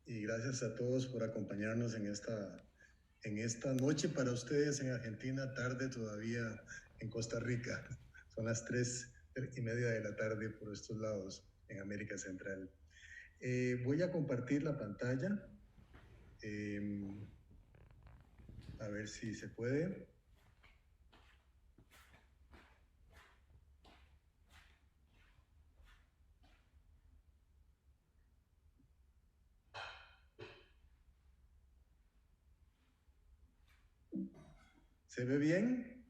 y gracias a todos por acompañarnos en esta noche para ustedes en Argentina, tarde todavía en Costa Rica. Son las 3:30 de la tarde por estos lados en América Central. Voy a compartir la pantalla. A ver si se puede. ¿Se ve bien?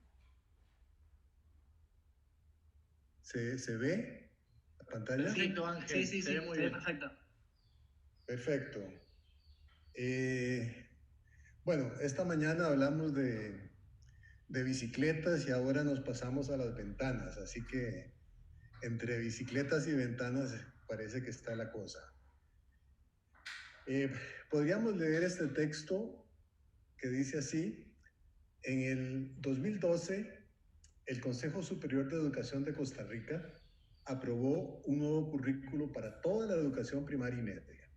¿Se ve la pantalla? Perfecto, Ángel. Sí, se ve muy bien. Perfecto. Perfecto. Bueno, esta mañana hablamos de bicicletas y ahora nos pasamos a las ventanas, así que entre bicicletas y ventanas parece que está la cosa. Podríamos leer este texto que dice así: en el 2012, el Consejo Superior de Educación de Costa Rica aprobó un nuevo currículo para toda la educación primaria y media.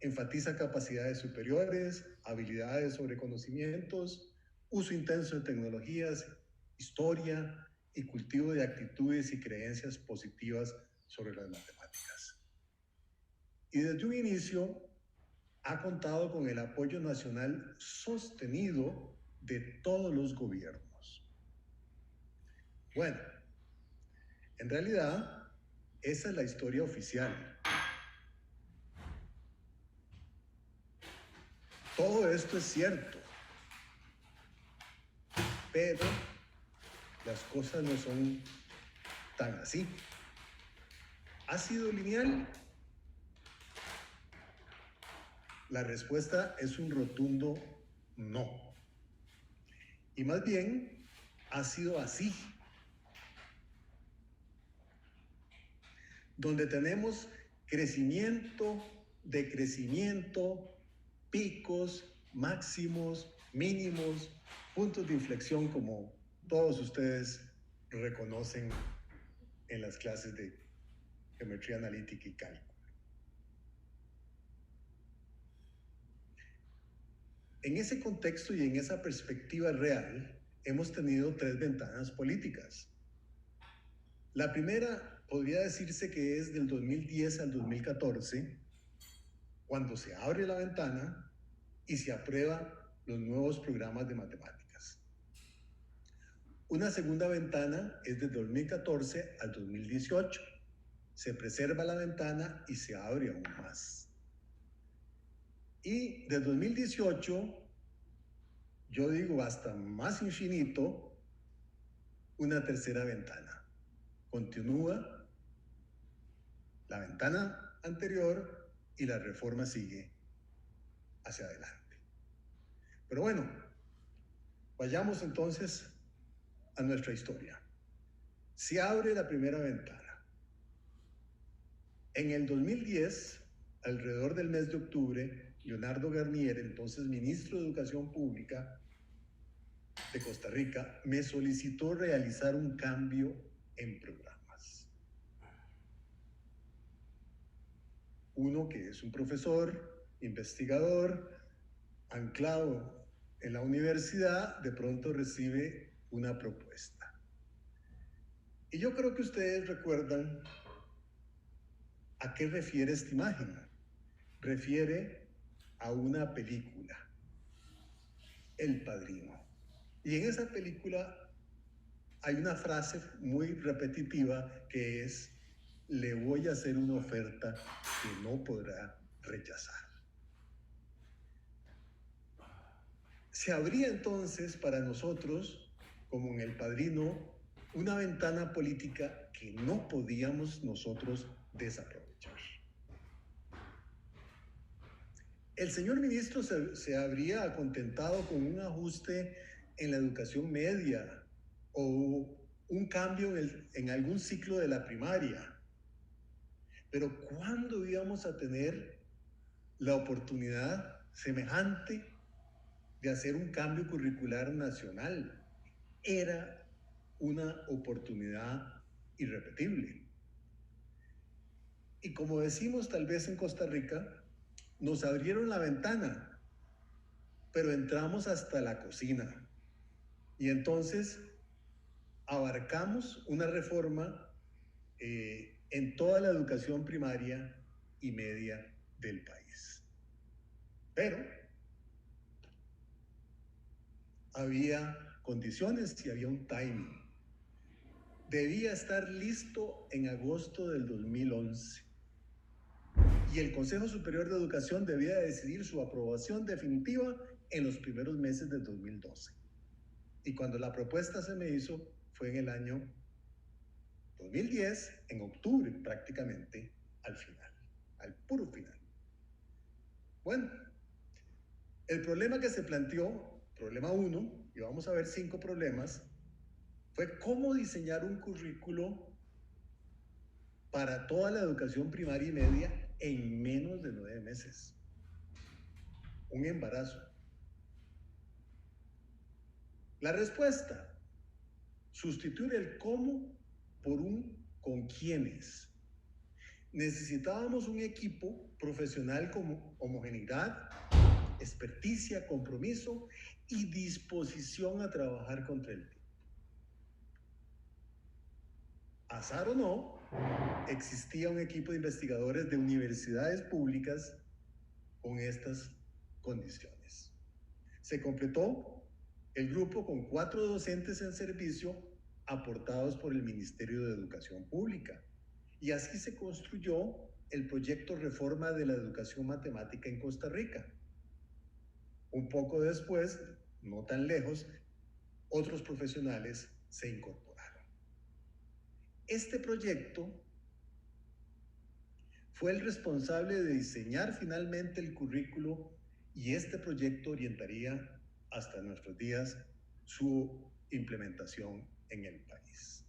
Enfatiza capacidades superiores, habilidades sobre conocimientos, uso intenso de tecnologías, historia y cultivo de actitudes y creencias positivas sobre las matemáticas. Y desde un inicio ha contado con el apoyo nacional sostenido de todos los gobiernos. Bueno, en realidad, esa es la historia oficial. Todo esto es cierto, pero las cosas no son tan así. ¿Ha sido lineal? La respuesta es un rotundo no. Y más bien, ha sido así. Donde tenemos crecimiento, decrecimiento, picos, máximos, mínimos, puntos de inflexión, como todos ustedes reconocen en las clases de geometría analítica y cálculo. En ese contexto y en esa perspectiva real, hemos tenido 3 ventanas políticas. La primera podría decirse que es del 2010 al 2014, cuando se abre la ventana y se aprueban los nuevos programas de matemáticas. Una segunda ventana es del 2014 al 2018. Se preserva la ventana y se abre aún más. Y del 2018, yo digo hasta más infinito, una tercera ventana. Continúa la ventana anterior y la reforma sigue hacia adelante. Pero bueno, vayamos entonces a nuestra historia. Se abre la primera ventana. En el 2010, alrededor del mes de octubre, Leonardo Garnier, entonces ministro de Educación Pública de Costa Rica, me solicitó realizar un cambio en programas. Uno que es un profesor, investigador, anclado en la universidad, de pronto recibe una propuesta. Y yo creo que ustedes recuerdan a qué refiere esta imagen. Refiere a una película, El Padrino. Y en esa película hay una frase muy repetitiva que es: le voy a hacer una oferta que no podrá rechazar. Se abría entonces para nosotros, como en El Padrino, una ventana política que no podíamos nosotros desaprovechar. El señor ministro se habría contentado con un ajuste en la educación media o un cambio en algún ciclo de la primaria. Pero ¿cuándo íbamos a tener la oportunidad semejante de hacer un cambio curricular nacional? Era una oportunidad irrepetible. Y como decimos tal vez en Costa Rica, nos abrieron la ventana, pero entramos hasta la cocina. Y entonces abarcamos una reforma en toda la educación primaria y media del país. Pero había condiciones y había un timing. Debía estar listo en agosto del 2011 y el Consejo Superior de Educación debía decidir su aprobación definitiva en los primeros meses del 2012. Y cuando la propuesta se me hizo fue en el año 2010, en octubre prácticamente, al final, al puro final. Bueno, el problema que se planteó, problema 1, y vamos a ver 5 problemas, fue cómo diseñar un currículo para toda la educación primaria y media en menos de 9 meses. Un embarazo. La respuesta, sustituir el cómo por un con quiénes. Necesitábamos un equipo profesional con homogeneidad, experticia, compromiso y disposición a trabajar contra el tiempo. Azar o no, existía un equipo de investigadores de universidades públicas con estas condiciones. Se completó el grupo con 4 docentes en servicio aportados por el Ministerio de Educación Pública. Y así se construyó el proyecto Reforma de la Educación Matemática en Costa Rica. Un poco después, no tan lejos, otros profesionales se incorporaron. Este proyecto fue el responsable de diseñar finalmente el currículo y este proyecto orientaría hasta nuestros días su implementación en el país.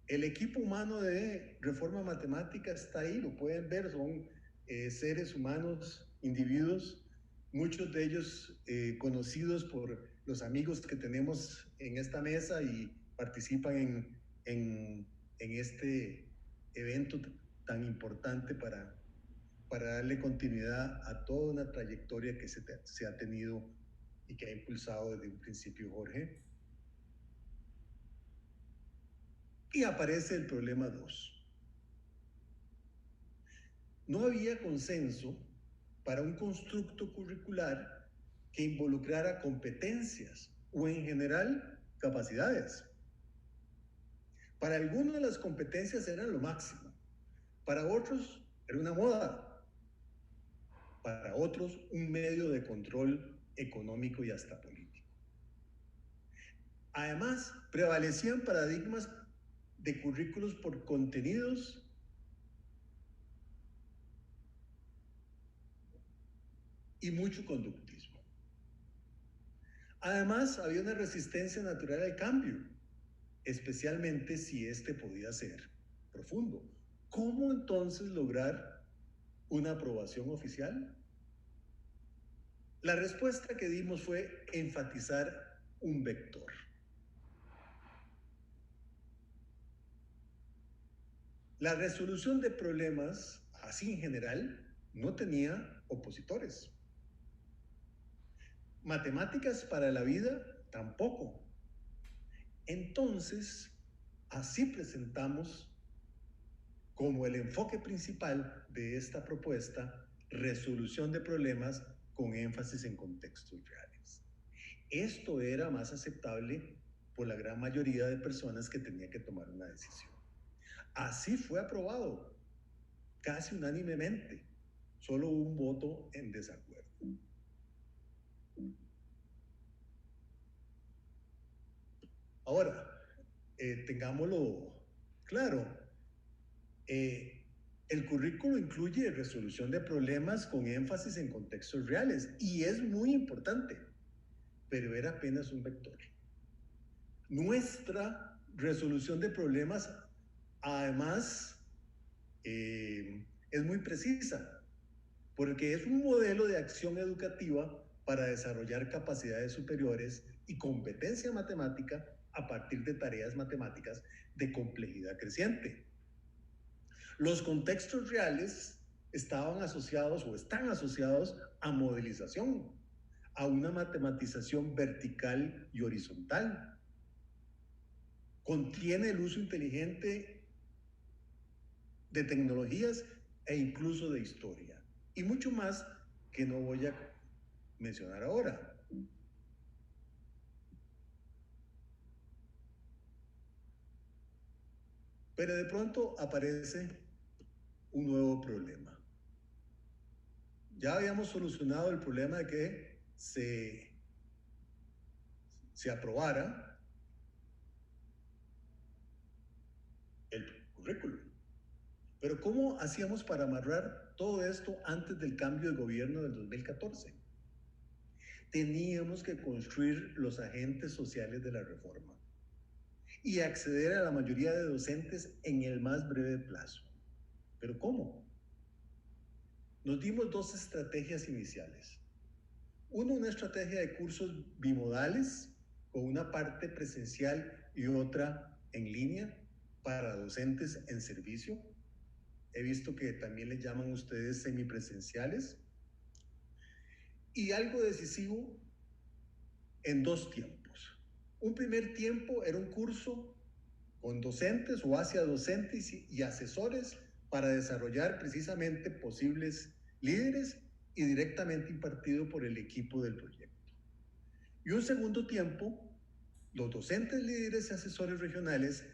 El equipo humano de Reforma Matemática está ahí, lo pueden ver, son seres humanos, individuos, muchos de ellos conocidos por los amigos que tenemos en esta mesa y participan en este evento tan importante para darle continuidad a toda una trayectoria que se ha tenido y que ha impulsado desde un principio Jorge. Y aparece el problema 2. No había consenso para un constructo curricular que involucrara competencias o en general capacidades. Para algunos las competencias eran lo máximo, para otros era una moda, para otros un medio de control económico y hasta político. Además, prevalecían paradigmas de currículos por contenidos y mucho conductismo. Además, había una resistencia natural al cambio, especialmente si este podía ser profundo. ¿Cómo entonces lograr una aprobación oficial? La respuesta que dimos fue enfatizar un vector. La resolución de problemas, así en general, no tenía opositores. Matemáticas para la vida, tampoco. Entonces, así presentamos como el enfoque principal de esta propuesta, resolución de problemas con énfasis en contextos reales. Esto era más aceptable por la gran mayoría de personas que tenían que tomar una decisión. Así fue aprobado, casi unánimemente, solo un voto en desacuerdo. Ahora, tengámoslo claro, el currículo incluye resolución de problemas con énfasis en contextos reales y es muy importante, pero era apenas un vector. Nuestra resolución de problemas, además, es muy precisa, porque es un modelo de acción educativa para desarrollar capacidades superiores y competencia matemática a partir de tareas matemáticas de complejidad creciente. Los contextos reales estaban asociados o están asociados a modelización, a una matematización vertical y horizontal. Contiene el uso inteligente de tecnologías e incluso de historia. Y mucho más que no voy a mencionar ahora. Pero de pronto aparece un nuevo problema. Ya habíamos solucionado el problema de que se aprobara el currículum. Pero ¿cómo hacíamos para amarrar todo esto antes del cambio de gobierno del 2014? Teníamos que construir los agentes sociales de la reforma y acceder a la mayoría de docentes en el más breve plazo. ¿Pero cómo? Nos dimos dos estrategias iniciales. Uno, una estrategia de cursos bimodales, con una parte presencial y otra en línea para docentes en servicio. He visto que también le llaman ustedes semipresenciales. Y algo decisivo en dos tiempos. Un primer tiempo era un curso con docentes o hacia docentes y asesores para desarrollar precisamente posibles líderes y directamente impartido por el equipo del proyecto. Y un segundo tiempo, los docentes, líderes y asesores regionales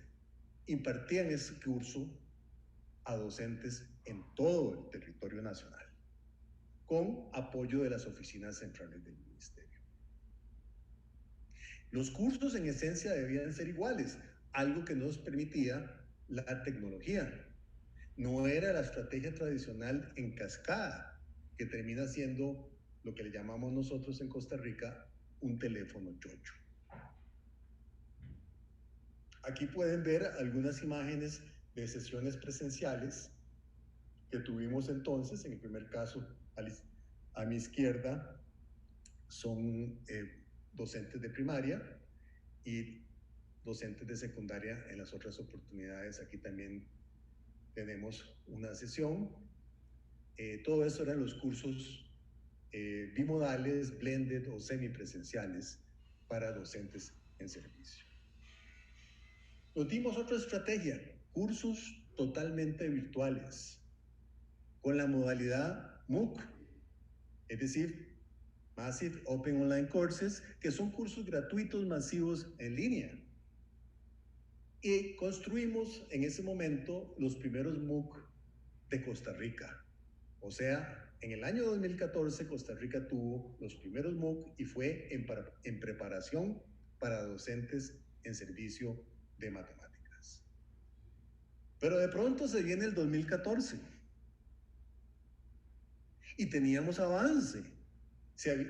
impartían ese curso a docentes en todo el territorio nacional, con apoyo de las oficinas centrales del ministerio. Los cursos en esencia debían ser iguales, algo que nos permitía la tecnología. No era la estrategia tradicional en cascada, que termina siendo lo que le llamamos nosotros en Costa Rica un teléfono chocho. Aquí pueden ver algunas imágenes de sesiones presenciales que tuvimos entonces. En el primer caso, a mi izquierda, son docentes de primaria y docentes de secundaria en las otras oportunidades. Aquí también tenemos una sesión. Todo eso eran los cursos bimodales, blended o semipresenciales para docentes en servicio. Nos dimos otra estrategia, cursos totalmente virtuales, con la modalidad MOOC, es decir, Massive Open Online Courses, que son cursos gratuitos masivos en línea. Y construimos en ese momento los primeros MOOC de Costa Rica. O sea, en el año 2014 Costa Rica tuvo los primeros MOOC y fue en preparación para docentes en servicio de matemáticas. Pero de pronto se viene el 2014 y teníamos avance.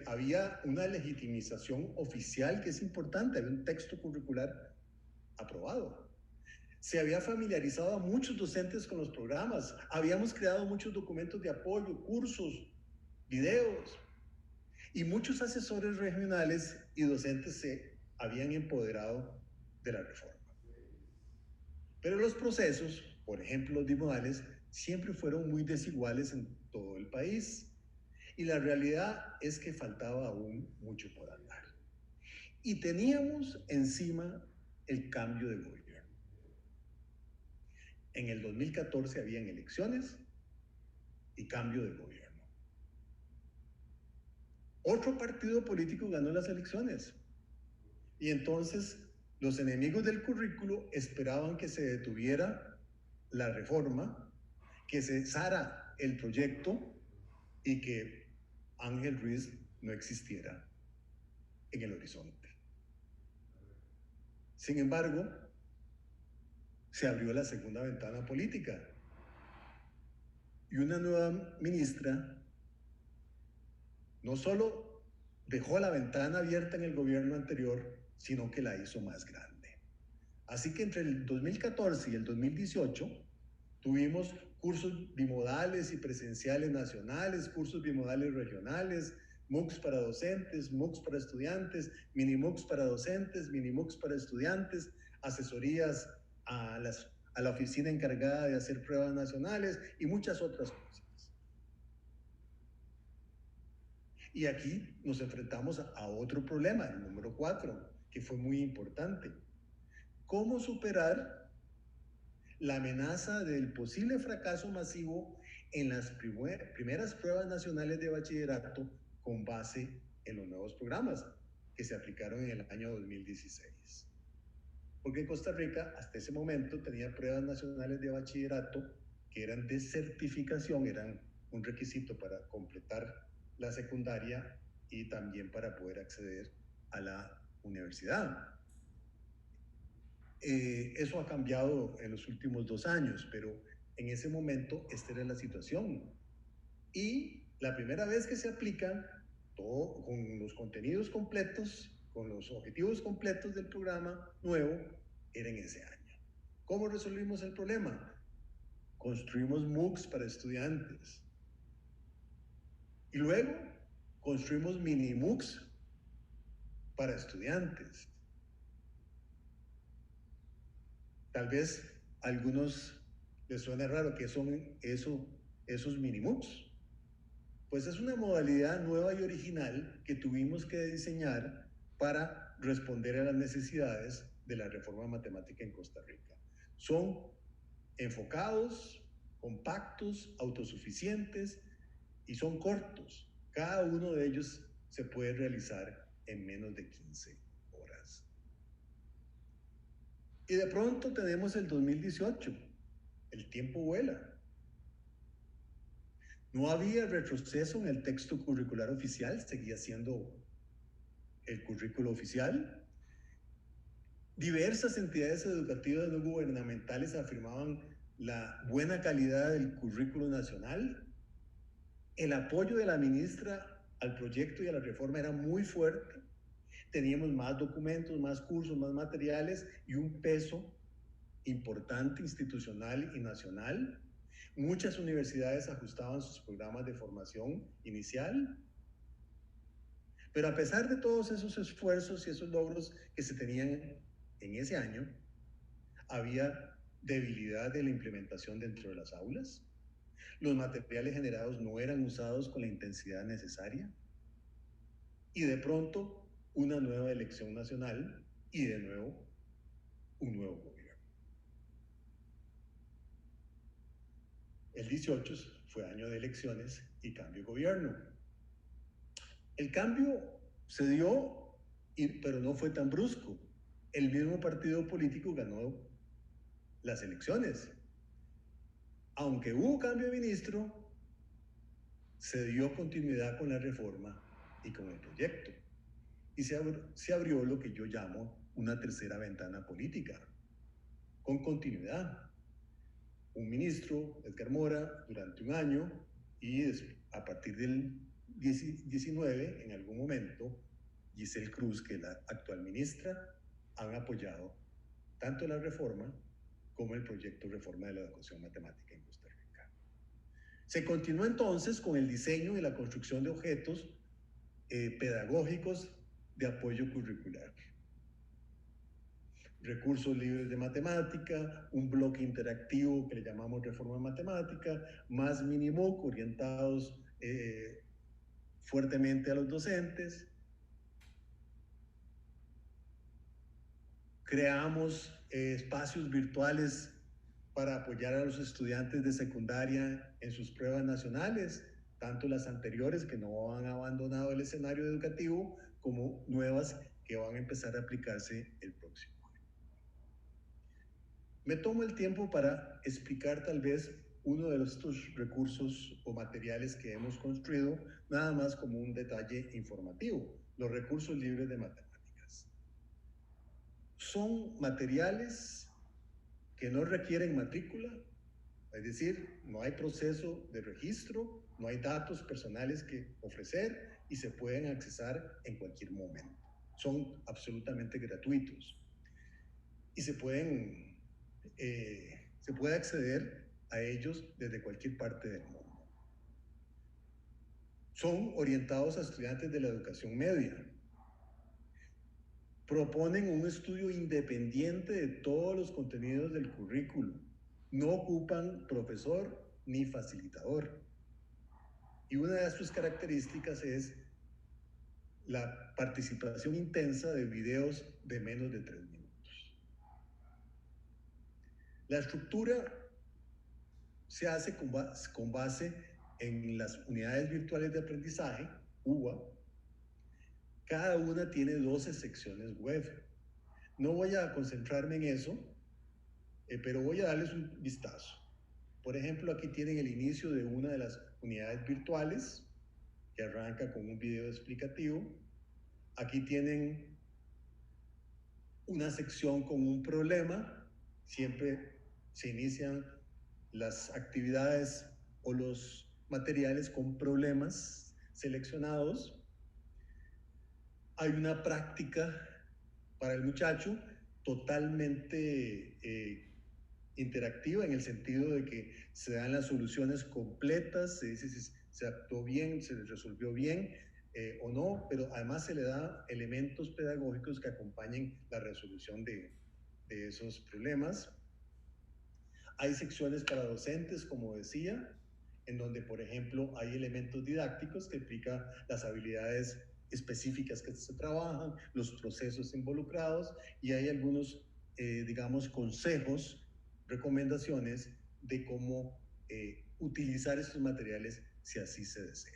Había una legitimización oficial que es importante, había un texto curricular aprobado. Se había familiarizado a muchos docentes con los programas, habíamos creado muchos documentos de apoyo, cursos, videos, y muchos asesores regionales y docentes se habían empoderado de la reforma. Pero los procesos, por ejemplo los bimodales, siempre fueron muy desiguales en todo el país. Y la realidad es que faltaba aún mucho por andar. Y teníamos encima el cambio de gobierno. En el 2014 habían elecciones y cambio de gobierno. Otro partido político ganó las elecciones. Y entonces los enemigos del currículo esperaban que se detuviera la reforma, que cesara el proyecto y que Ángel Ruiz no existiera en el horizonte. Sin embargo, se abrió la segunda ventana política y una nueva ministra no solo dejó la ventana abierta en el gobierno anterior, sino que la hizo más grande. Así que entre el 2014 y el 2018 tuvimos cursos bimodales y presenciales nacionales, cursos bimodales regionales, MOOCs para docentes, MOOCs para estudiantes, mini MOOCs para docentes, mini MOOCs para estudiantes, asesorías a la oficina encargada de hacer pruebas nacionales y muchas otras cosas. Y aquí nos enfrentamos a otro problema, el número 4, que fue muy importante. ¿Cómo superar la amenaza del posible fracaso masivo en las primeras pruebas nacionales de bachillerato con base en los nuevos programas que se aplicaron en el año 2016? Porque Costa Rica hasta ese momento tenía pruebas nacionales de bachillerato que eran de certificación, eran un requisito para completar la secundaria y también para poder acceder a la universidad. Eso ha cambiado en los últimos 2 años, pero en ese momento esta era la situación. Y la primera vez que se aplican todo con los contenidos completos, con los objetivos completos del programa nuevo, era en ese año. ¿Cómo resolvimos el problema? Construimos MOOCs para estudiantes. Y luego construimos mini MOOCs para estudiantes. Tal vez a algunos les suene raro que son esos mini MOOCs. Pues es una modalidad nueva y original que tuvimos que diseñar para responder a las necesidades de la reforma matemática en Costa Rica. Son enfocados, compactos, autosuficientes y son cortos. Cada uno de ellos se puede realizar en menos de 15 horas. Y de pronto tenemos el 2018. El tiempo vuela. No había retroceso en el texto curricular oficial, seguía siendo el currículo oficial. Diversas entidades educativas no gubernamentales afirmaban la buena calidad del currículo nacional. El apoyo de la ministra al proyecto y a la reforma era muy fuerte. Teníamos más documentos, más cursos, más materiales y un peso importante institucional y nacional. Muchas universidades ajustaban sus programas de formación inicial. Pero a pesar de todos esos esfuerzos y esos logros que se tenían en ese año, había debilidad de la implementación dentro de las aulas. Los materiales generados no eran usados con la intensidad necesaria. Y de pronto, una nueva elección nacional y de nuevo, un nuevo gobierno. El 18 fue año de elecciones y cambio de gobierno. El cambio se dio, pero no fue tan brusco. El mismo partido político ganó las elecciones. Aunque hubo cambio de ministro, se dio continuidad con la reforma y con el proyecto. Y se abrió lo que yo llamo una tercera ventana política, con continuidad. Un ministro, Edgar Mora, durante un año, y a partir del 19, en algún momento, Giselle Cruz, que es la actual ministra, han apoyado tanto la reforma como el proyecto de reforma de la educación matemática en Costa Rica. Se continuó entonces con el diseño y la construcción de objetos pedagógicos de apoyo curricular. Recursos libres de matemática, un bloque interactivo que le llamamos reforma matemática, más mini MOOC orientados fuertemente a los docentes. Creamos espacios virtuales para apoyar a los estudiantes de secundaria en sus pruebas nacionales, tanto las anteriores que no han abandonado el escenario educativo, como nuevas que van a empezar a aplicarse el próximo año. Me tomo el tiempo para explicar tal vez uno de estos recursos o materiales que hemos construido, nada más como un detalle informativo, los recursos libres de matemáticas. Son materiales que no requieren matrícula, es decir, no hay proceso de registro, no hay datos personales que ofrecer y se pueden accesar en cualquier momento. Son absolutamente gratuitos y se puede acceder a ellos desde cualquier parte del mundo. Son orientados a estudiantes de la educación media. Proponen un estudio independiente de todos los contenidos del currículo. No ocupan profesor ni facilitador. Y una de sus características es la participación intensa de videos de menos de 3 minutos. La estructura se hace con base en las unidades virtuales de aprendizaje, UVA. Cada una tiene 12 secciones web. No voy a concentrarme en eso, pero voy a darles un vistazo. Por ejemplo, aquí tienen el inicio de una de las unidades virtuales, que arranca con un video explicativo. Aquí tienen una sección con un problema. Siempre se inician las actividades o los materiales con problemas seleccionados. Hay una práctica para el muchacho totalmente interactiva, en el sentido de que se dan las soluciones completas, se dice si se actuó bien, se resolvió bien o no, pero además se le da elementos pedagógicos que acompañen la resolución de esos problemas. Hay secciones para docentes, como decía, en donde, por ejemplo, hay elementos didácticos que explican las habilidades específicas que se trabajan, los procesos involucrados, y hay algunos, digamos, consejos, recomendaciones de cómo utilizar estos materiales si así se desea.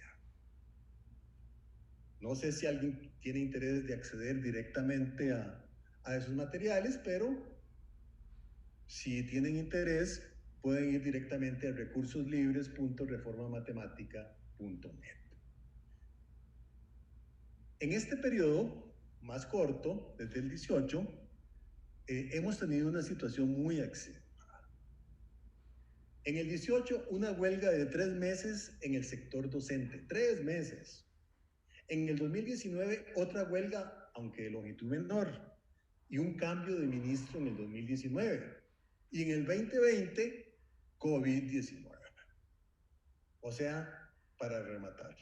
No sé si alguien tiene interés de acceder directamente a esos materiales, pero si tienen interés, pueden ir directamente a recursoslibres.reformamatemática.net. En este periodo más corto, desde el 18, hemos tenido una situación muy accidentada. En el 18, una huelga de 3 meses en el sector docente. 3 meses. En el 2019, otra huelga, aunque de longitud menor, y un cambio de ministro en el 2019. Y en el 2020, COVID-19. O sea, para rematar.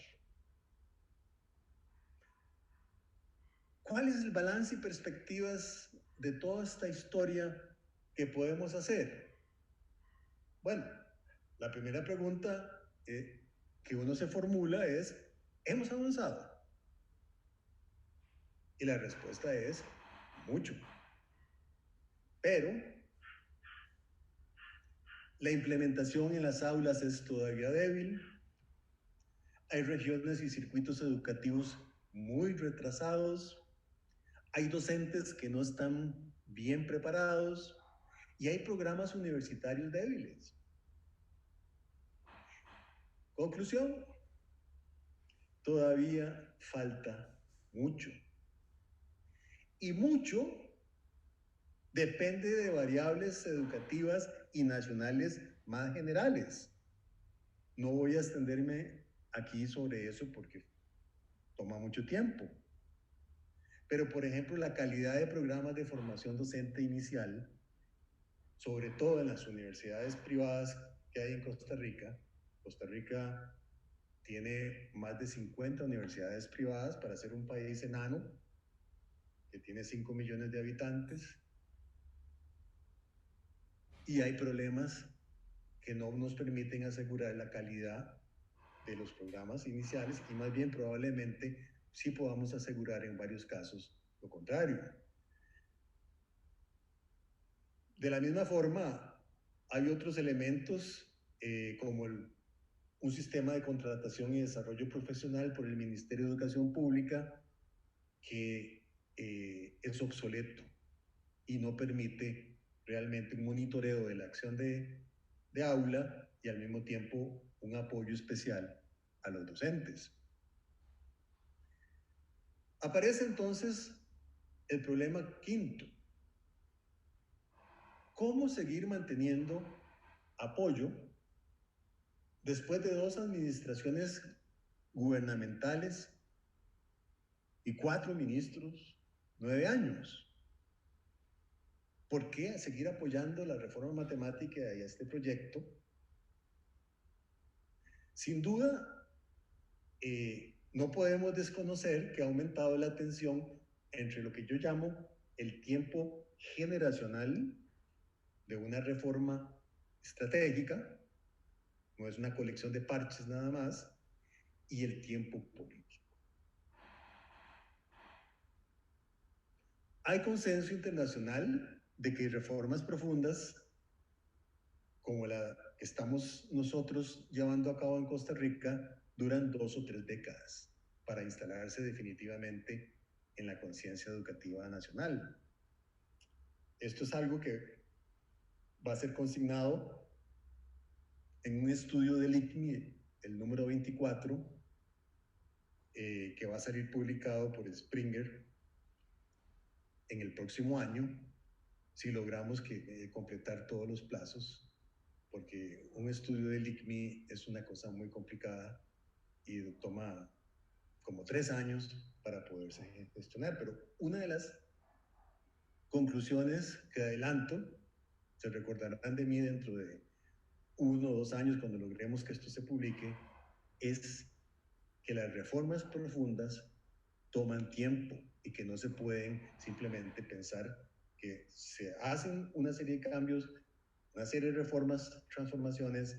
¿Cuál es el balance y perspectivas de toda esta historia que podemos hacer? Bueno, la primera pregunta que uno se formula es, ¿hemos avanzado? Y la respuesta es, mucho. Pero la implementación en las aulas es todavía débil. Hay regiones y circuitos educativos muy retrasados. Hay docentes que no están bien preparados y hay programas universitarios débiles. Conclusión, todavía falta mucho. Y mucho depende de variables educativas y nacionales más generales. No voy a extenderme aquí sobre eso porque toma mucho tiempo. Pero, por ejemplo, la calidad de programas de formación docente inicial, sobre todo en las universidades privadas que hay en Costa Rica. Costa Rica tiene más de 50 universidades privadas para ser un país enano, que tiene 5 millones de habitantes, y hay problemas que no nos permiten asegurar la calidad de los programas iniciales y más bien probablemente sí podamos asegurar en varios casos lo contrario. De la misma forma, hay otros elementos como un sistema de contratación y desarrollo profesional por el Ministerio de Educación Pública que es obsoleto y no permite realmente un monitoreo de la acción de aula y al mismo tiempo un apoyo especial a los docentes. Aparece entonces el problema quinto. ¿Cómo seguir manteniendo apoyo después de 2 administraciones gubernamentales y 4 ministros, 9 años? ¿Por qué seguir apoyando la reforma matemática y este proyecto? Sin duda, no podemos desconocer que ha aumentado la tensión entre lo que yo llamo el tiempo generacional de una reforma estratégica, no es una colección de parches nada más, y el tiempo político. Hay consenso internacional de que reformas profundas, como la que estamos nosotros llevando a cabo en Costa Rica, duran 2 o 3 décadas para instalarse definitivamente en la conciencia educativa nacional. Esto es algo que va a ser consignado en un estudio del ICNI, el número 24, que va a salir publicado por Springer en el próximo año, si logramos completar todos los plazos, porque un estudio del ICMI es una cosa muy complicada y toma como 3 años para poderse gestionar. Pero una de las conclusiones que adelanto, se recordarán de mí dentro de 1 o 2 años cuando logremos que esto se publique, es que las reformas profundas toman tiempo y que no se pueden simplemente pensar que se hacen una serie de cambios, una serie de reformas, transformaciones,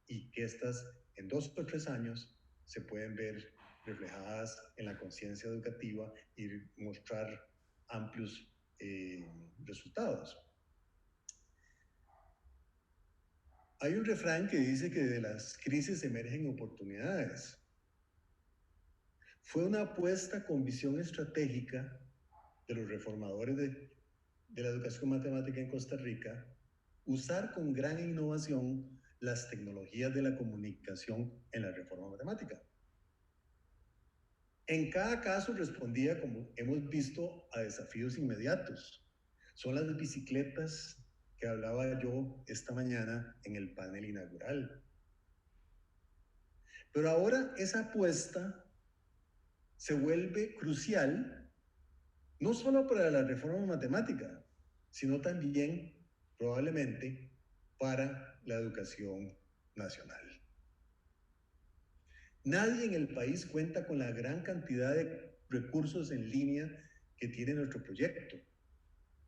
y que estas en 2 o 3 años se pueden ver reflejadas en la conciencia educativa y mostrar amplios resultados. Hay un refrán que dice que de las crisis emergen oportunidades. Fue una apuesta con visión estratégica de los reformadores de la educación matemática en Costa Rica usar con gran innovación las tecnologías de la comunicación en la reforma matemática. En cada caso respondía, como hemos visto, a desafíos inmediatos. Son las bicicletas que hablaba yo esta mañana en el panel inaugural. Pero ahora esa apuesta se vuelve crucial, no solo para la reforma matemática, sino también probablemente para la educación nacional. Nadie en el país cuenta con la gran cantidad de recursos en línea que tiene nuestro proyecto.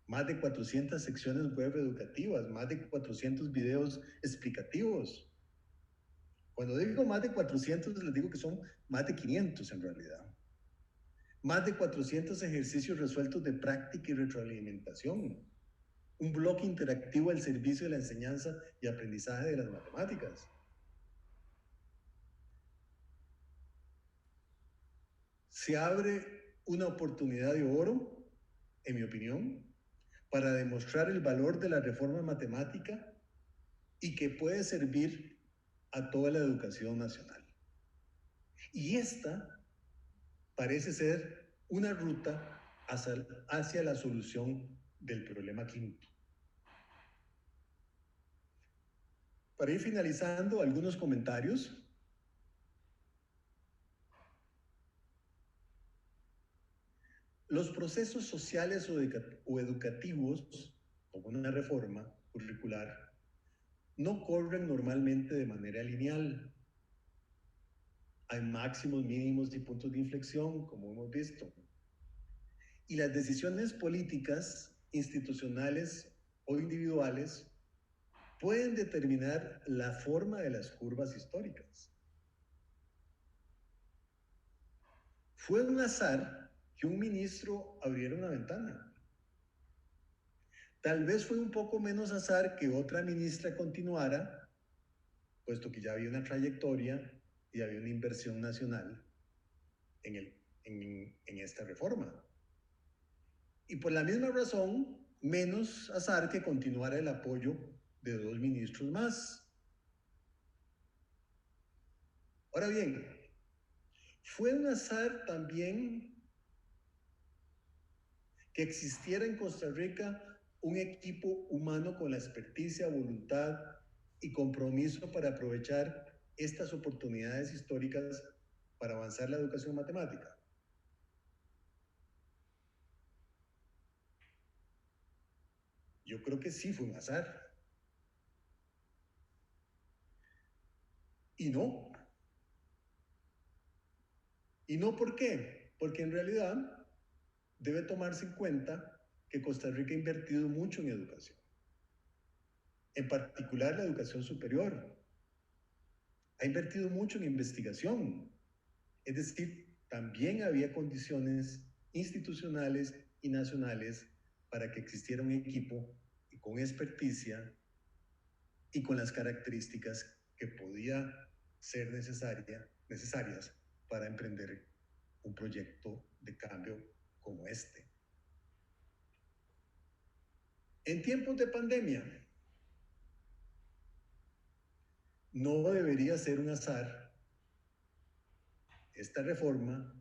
Más de 400 secciones web educativas, más de 400 videos explicativos. Cuando digo más de 400, les digo que son más de 500 en realidad. Más de 400 ejercicios resueltos de práctica y retroalimentación. Un bloque interactivo al servicio de la enseñanza y aprendizaje de las matemáticas. Se abre una oportunidad de oro, en mi opinión, para demostrar el valor de la reforma matemática y que puede servir a toda la educación nacional. Y esta parece ser una ruta hacia la solución del problema quinto. Para ir finalizando, algunos comentarios. Los procesos sociales o educativos, como una reforma curricular, no corren normalmente de manera lineal. Hay máximos, mínimos y puntos de inflexión, como hemos visto. Y las decisiones políticas, institucionales o individuales pueden determinar la forma de las curvas históricas. Fue un azar que un ministro abriera una ventana. Tal vez fue un poco menos azar que otra ministra continuara, puesto que ya había una trayectoria y había una inversión nacional en esta reforma. Y por la misma razón, menos azar que continuara el apoyo de 2 ministros más. Ahora bien, fue un azar también que existiera en Costa Rica un equipo humano con la experticia, voluntad y compromiso para aprovechar estas oportunidades históricas para avanzar la educación matemática. Yo creo que sí fue un azar. Y no. ¿Y no por qué? Porque en realidad debe tomarse en cuenta que Costa Rica ha invertido mucho en educación, en particular la educación superior. Ha invertido mucho en investigación. Es decir, también había condiciones institucionales y nacionales para que existiera un equipo con experticia y con las características que podía ser necesarias para emprender un proyecto de cambio como este. En tiempos de pandemia, no debería ser un azar esta reforma,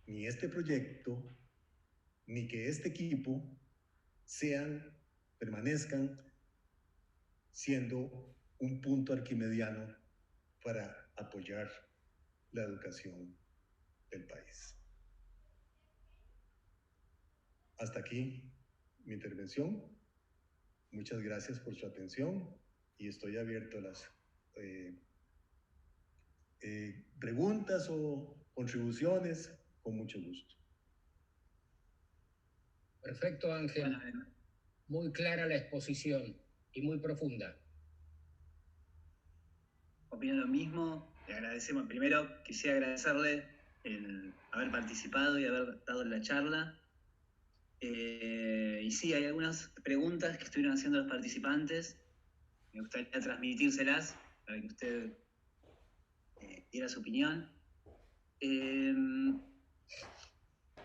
ni este proyecto, ni que este equipo permanezcan siendo un punto arquimediano para apoyar la educación del país. Hasta aquí mi intervención. Muchas gracias por su atención y estoy abierto a las preguntas o contribuciones con mucho gusto. Perfecto, Ángel. Muy clara la exposición y muy profunda. Opino lo mismo. Le agradecemos. Primero, quisiera agradecerle el haber participado y haber dado la charla. Y sí, hay algunas preguntas que estuvieron haciendo los participantes. Me gustaría transmitírselas para que usted diera su opinión.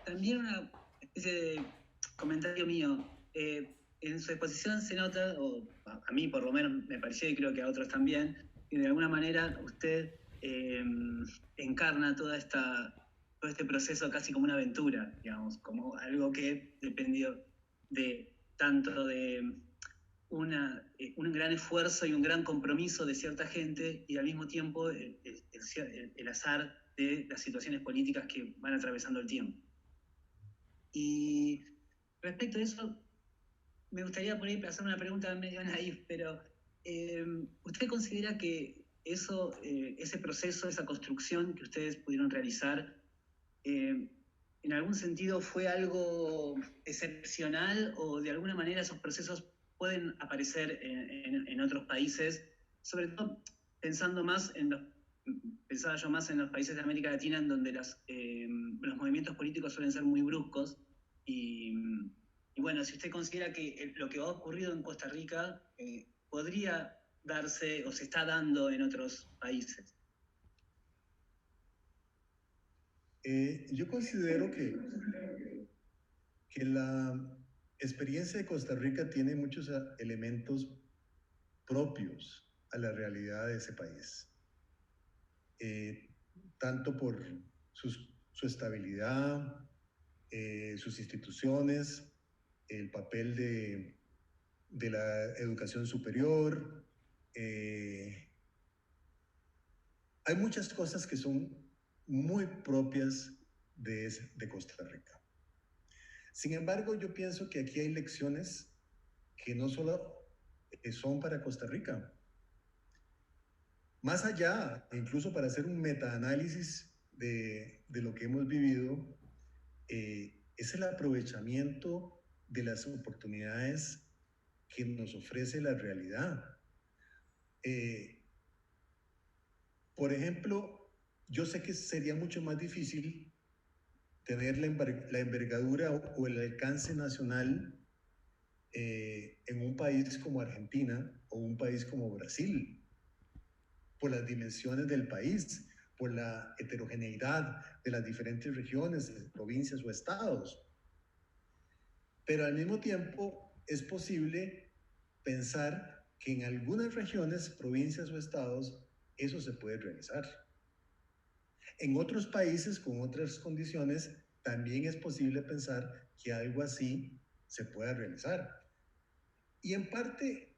También una especie de comentario mío. En su exposición se nota, o a mí por lo menos me pareció y creo que a otros también, que de alguna manera usted encarna todo este proceso casi como una aventura, digamos, como algo que dependió de tanto de un gran esfuerzo y un gran compromiso de cierta gente y al mismo tiempo el azar de las situaciones políticas que van atravesando el tiempo. Y respecto a eso, me gustaría por ahí hacer una pregunta medio naif, pero ¿usted considera que ese proceso, esa construcción que ustedes pudieron realizar, en algún sentido fue algo excepcional o de alguna manera esos procesos pueden aparecer en otros países, sobre todo pensaba yo más en los países de América Latina en donde los movimientos políticos suelen ser muy bruscos y bueno, si usted considera que lo que ha ocurrido en Costa Rica podría darse o se está dando en otros países. Yo considero que la experiencia de Costa Rica tiene muchos elementos propios a la realidad de ese país, tanto por su estabilidad, sus instituciones, el papel de la educación superior. Hay muchas cosas que son muy propias de Costa Rica. Sin embargo, yo pienso que aquí hay lecciones que no solo son para Costa Rica. Más allá, incluso para hacer un metaanálisis de lo que hemos vivido, es el aprovechamiento de las oportunidades que nos ofrece la realidad. Por ejemplo, yo sé que sería mucho más difícil tener la envergadura o el alcance nacional en un país como Argentina o un país como Brasil, por las dimensiones del país, por la heterogeneidad de las diferentes regiones, provincias o estados. Pero al mismo tiempo es posible pensar que en algunas regiones, provincias o estados, eso se puede realizar. En otros países con otras condiciones también es posible pensar que algo así se pueda realizar. Y en parte,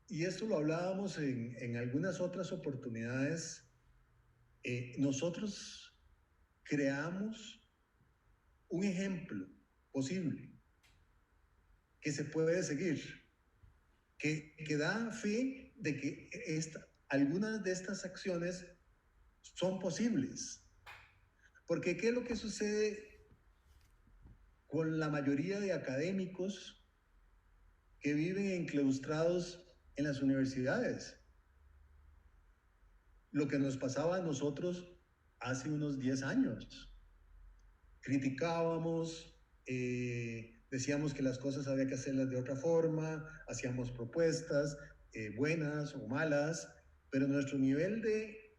y esto lo hablábamos en algunas otras oportunidades, nosotros creamos un ejemplo posible que se puede seguir, que da fe de que algunas de estas acciones son posibles. Porque ¿qué es lo que sucede con la mayoría de académicos que viven enclaustrados en las universidades? Lo que nos pasaba a nosotros hace unos 10 años. Criticábamos, Decíamos que las cosas había que hacerlas de otra forma, hacíamos propuestas, buenas o malas, pero nuestro nivel de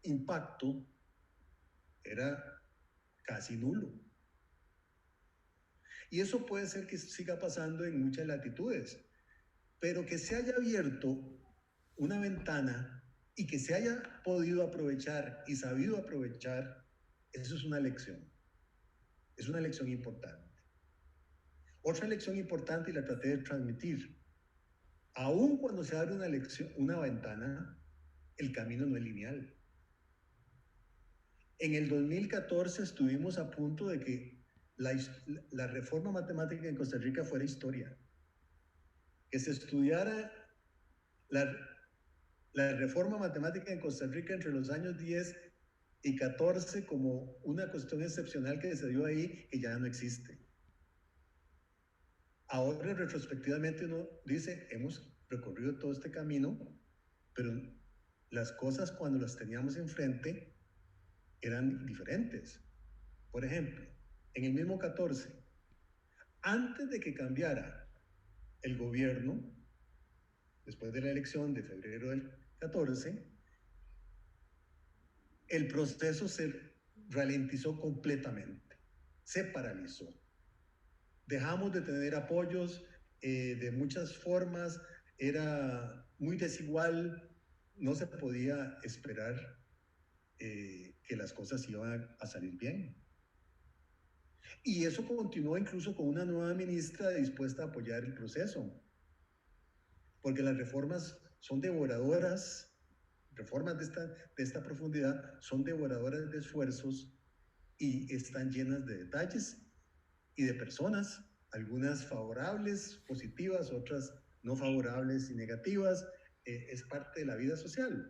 impacto era casi nulo. Y eso puede ser que siga pasando en muchas latitudes, pero que se haya abierto una ventana y que se haya podido aprovechar y sabido aprovechar, eso es una lección. Es una lección importante. Otra lección importante, y la traté de transmitir, aun cuando se abre una ventana, el camino no es lineal. En el 2014 estuvimos a punto de que la reforma matemática en Costa Rica fuera historia. Que se estudiara la reforma matemática en Costa Rica entre los años 10 y 14 como una cuestión excepcional que se dio ahí, que ya no existe. Ahora, retrospectivamente, uno dice, hemos recorrido todo este camino, pero las cosas cuando las teníamos enfrente eran diferentes. Por ejemplo, en el mismo 14, antes de que cambiara el gobierno, después de la elección de febrero del 14, el proceso se ralentizó completamente, se paralizó. Dejamos de tener apoyos de muchas formas, era muy desigual, no se podía esperar que las cosas iban a salir bien. Y eso continuó incluso con una nueva ministra dispuesta a apoyar el proceso, porque las reformas son devoradoras, reformas de esta profundidad son devoradoras de esfuerzos y están llenas de detalles y de personas, algunas favorables, positivas, otras no favorables y negativas. Es parte de la vida social.